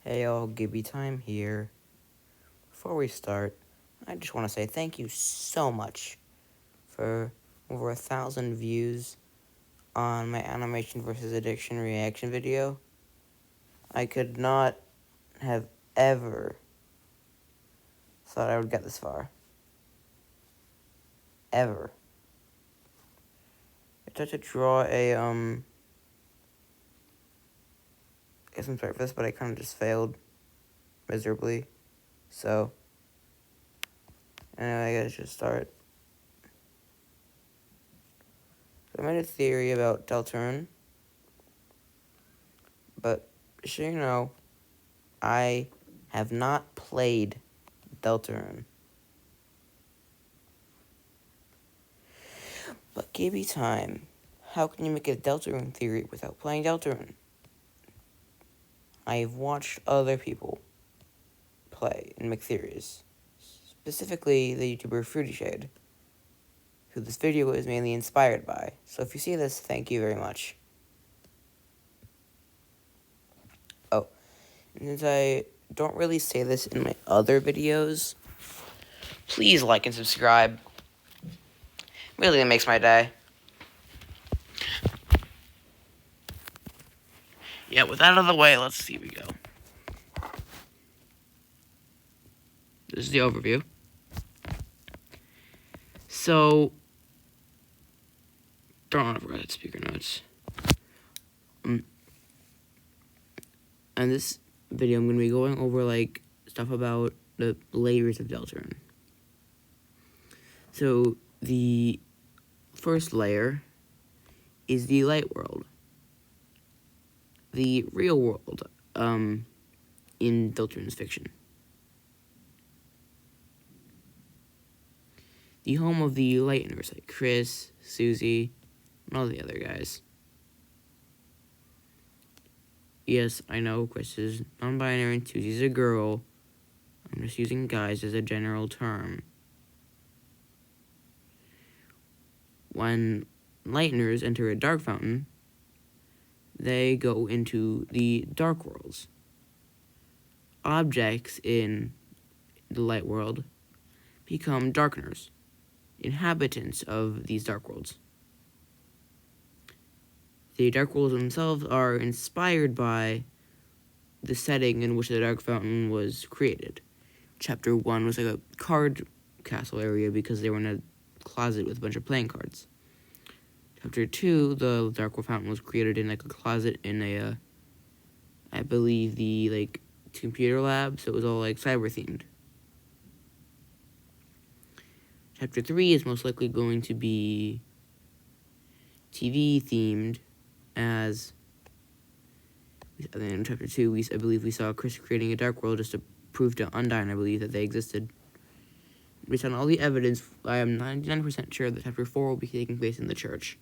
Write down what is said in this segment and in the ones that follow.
Hey all, Gibby Time here. Before we start, I just want to say thank you so much for over 1,000 views on my animation versus addiction reaction video. I could not have ever thought I would get this far. Ever. I tried to draw some sort of this, but I kind of just failed miserably. So, anyway, I guess just start. So I made a theory about Deltarune, but just so you know, I have not played Deltarune. But give me time. How can you make a Deltarune theory without playing Deltarune? I've watched other people play and make theories. Specifically, the YouTuber Fruity Shade, who this video is mainly inspired by. So if you see this, thank you very much. Oh, and since I don't really say this in my other videos, please like and subscribe. Really, it makes my day. Yeah, with that out of the way, let's see we go. This is the overview. So, don't want to write speaker notes. In this video, I'm going to be going over, stuff about the layers of Deltarune. So, the first layer is the light world. The real world, in Deltarune's fiction. The home of the Lightners, like Chris, Susie, and all the other guys. Yes, I know Chris is non-binary and Susie's a girl. I'm just using guys as a general term. When Lightners enter a dark fountain, they go into the dark worlds. Objects in the light world become darkeners, inhabitants of these dark worlds. The dark worlds themselves are inspired by the setting in which the dark fountain was created. Chapter 1 was like a card castle area because they were in a closet with a bunch of playing cards. Chapter 2, the dark world fountain was created in like a closet in a, I believe the computer lab, so it was all like cyber themed. Chapter 3 is most likely going to be TV themed, as and then in Chapter 2, I believe we saw Chris creating a dark world just to prove to Undyne, I believe, that they existed. Based on all the evidence, I am 99% sure that Chapter 4 will be taking place in the church.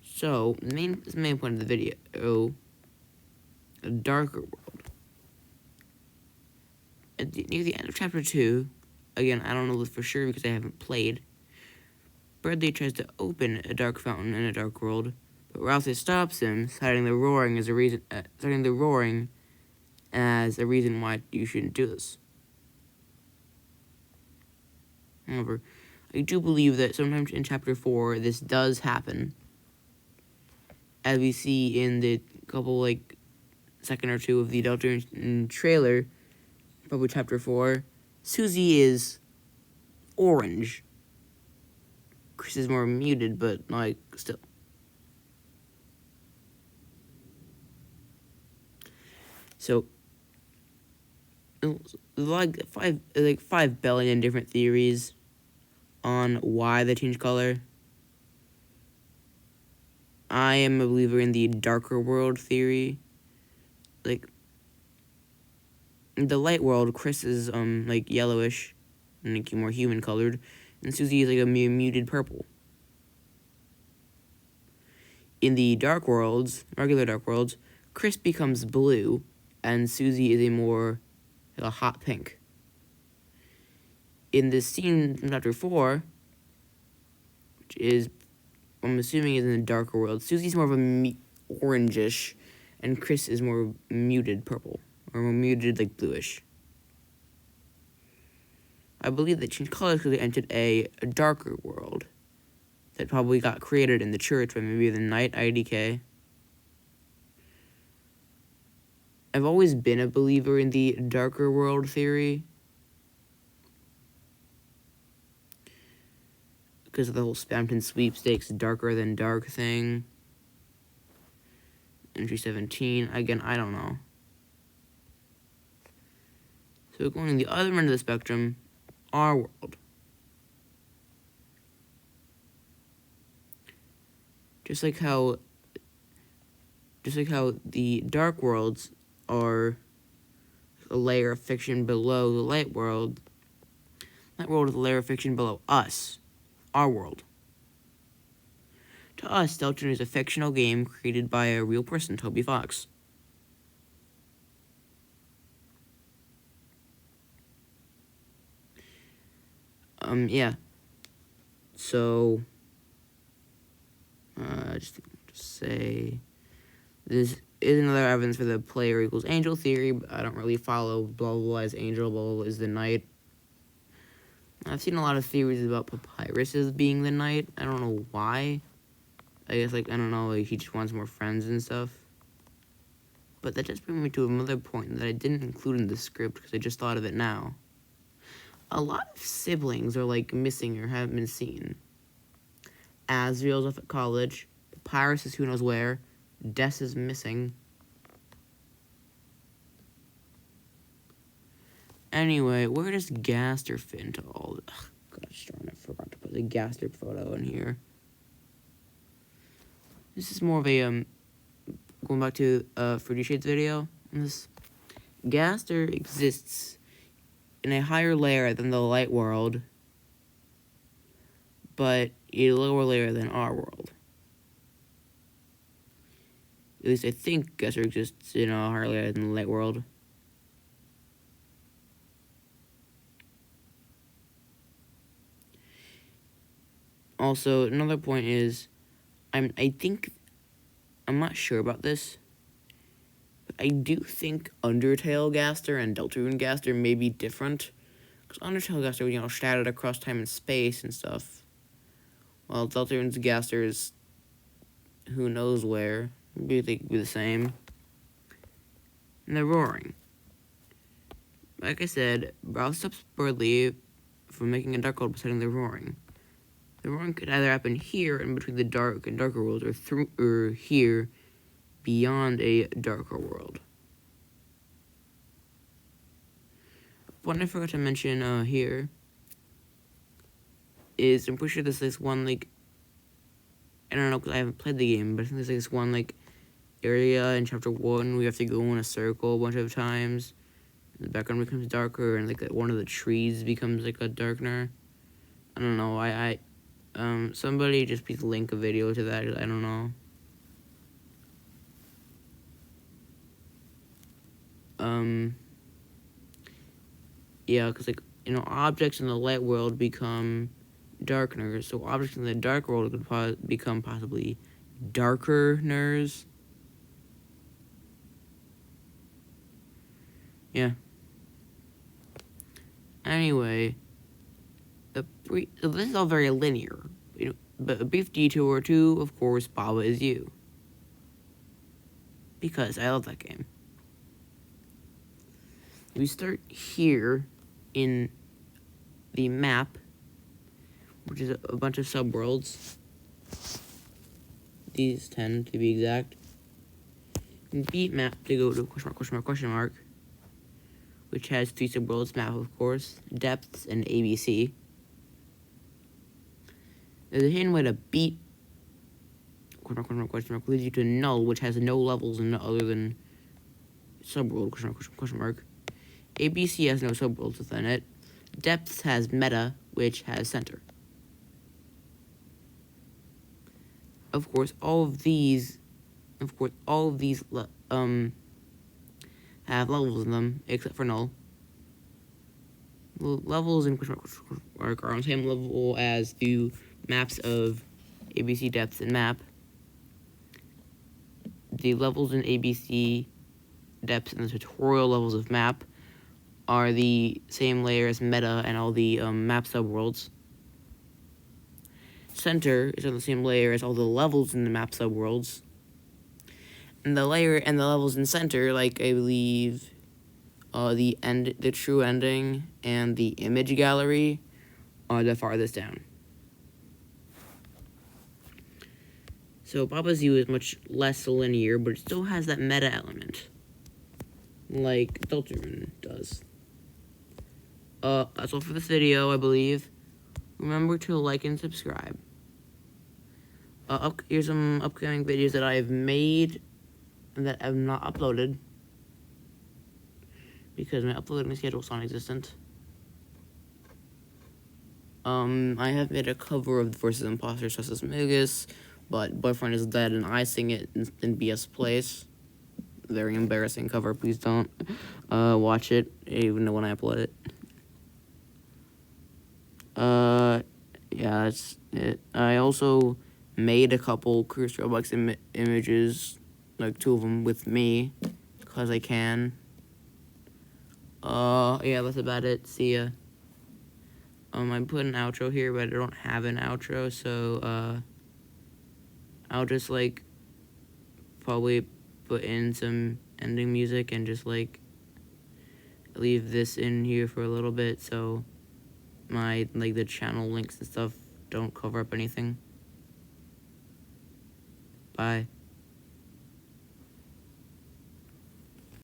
So, the main point of the video, a darker world. Near the end of Chapter 2, again, I don't know this for sure because I haven't played, Bradley tries to open a dark fountain in a dark world, but Rousey stops him, citing the roaring as a reason why you shouldn't do this. However, I do believe that sometimes in Chapter 4, this does happen. As we see in the couple, second or two of the Deltarune trailer, probably Chapter 4, Susie is orange. Chris is more muted, but, still. So, five billion different theories on why they change color. I am a believer in the darker world theory. In the light world, Chris is yellowish and more human colored, and Susie is a muted purple. In the dark worlds, regular dark worlds, Chris becomes blue, and Susie is a hot pink. In this scene from Chapter 4, which is, I'm assuming is in the darker world, Susie's more of a orangish, and Chris is more muted purple, or more muted, like, bluish. I believe they changed colors because they entered a darker world that probably got created in the church by maybe the Night IDK. I've always been a believer in the darker world theory, because of the whole Spamton sweepstakes darker than dark thing. Entry 17, again, I don't know. So going on the other end of the spectrum, our world. Just like how the dark worlds are a layer of fiction below the light world is a layer of fiction below us, our world. To us, Deltarune is a fictional game created by a real person, Toby Fox. Yeah. So, just say, this is another evidence for the player equals angel theory, but I don't really follow blah blah blah is angel, blah blah blah is the knight. I've seen a lot of theories about Papyrus being the knight. I don't know why. I guess, like, I don't know, like, he just wants more friends and stuff. But that just brings me to another point that I didn't include in the script because I just thought of it now. A lot of siblings are, like, missing or haven't been seen. Asriel's off at college. Papyrus is who knows where. Des is missing. Anyway, where does Gaster fit into all this? Ugh, gosh darn, I forgot to put the Gaster photo in here. This is more of a, going back to, 50 Shades video. This Gaster exists in a higher layer than the light world, but a lower layer than our world. At least I think Gaster exists in a higher layer than the light world. Also, another point is, I'm not sure about this, but I do think Undertale Gaster and Deltarune Gaster may be different. Because Undertale Gaster, you know, shattered across time and space and stuff. While Deltarune's Gaster is who knows where. Maybe they could be the same. And they're roaring. Like I said, Brow stops Birdly from making a dark world by setting the roaring. The roaring could either happen here in between the dark and darker worlds, or here beyond a darker world. One I forgot to mention here is, I'm pretty sure there's this one, like, I don't know because I haven't played the game, but I think there's like this one, like, area in chapter 1 we have to go in a circle a bunch of times. The background becomes darker, and like one of the trees becomes like a darkener. I don't know. Somebody just please link a video to that. I don't know. Yeah, because, like, you know, objects in the light world become darkeners, so objects in the dark world could become possibly darkeners. Yeah. Anyway, so this is all very linear, you know, but a brief detour to, of course, Baba Is You. Because I love that game. We start here in the map, which is a bunch of subworlds. These 10 to be exact. Beat map to go to question mark, which has 3 subworlds map, of course, depths and ABC. There's a hidden way to beat question mark leads you to null, which has no levels and other than subworld question mark. ABC has no subworlds within it. Depths has meta, which has center. Of course, all of these have levels in them, except for null. The levels in question mark are on the same level as the maps of ABC, depths, and map. the levels in ABC depths and the tutorial levels of map are the same layer as meta and all the map subworlds. Center is on the same layer as all the levels in the map subworlds. And the layer and the levels in center, like I believe the true ending and the image gallery are the farthest down. So Papa's U is much less linear, but it still has that meta element, like Deltarune does. That's all for this video, I believe. Remember to like and subscribe. Here's some upcoming videos that I have made that I have not uploaded because my uploading schedule is non-existent. I have made a cover of the Voices of Imposters Justice Mugus, but Boyfriend is Dead and I sing it in BS Place. Very embarrassing cover, please don't watch it, even when I upload it. Yeah, that's it. I also made a couple Cruise Roblox images, like 2 of them with me, because I can. Yeah, that's about it. See ya. I put an outro here, but I don't have an outro, so, I'll just, like, probably put in some ending music and just, like, leave this in here for a little bit, so my, like, the channel links and stuff don't cover up anything. Bye.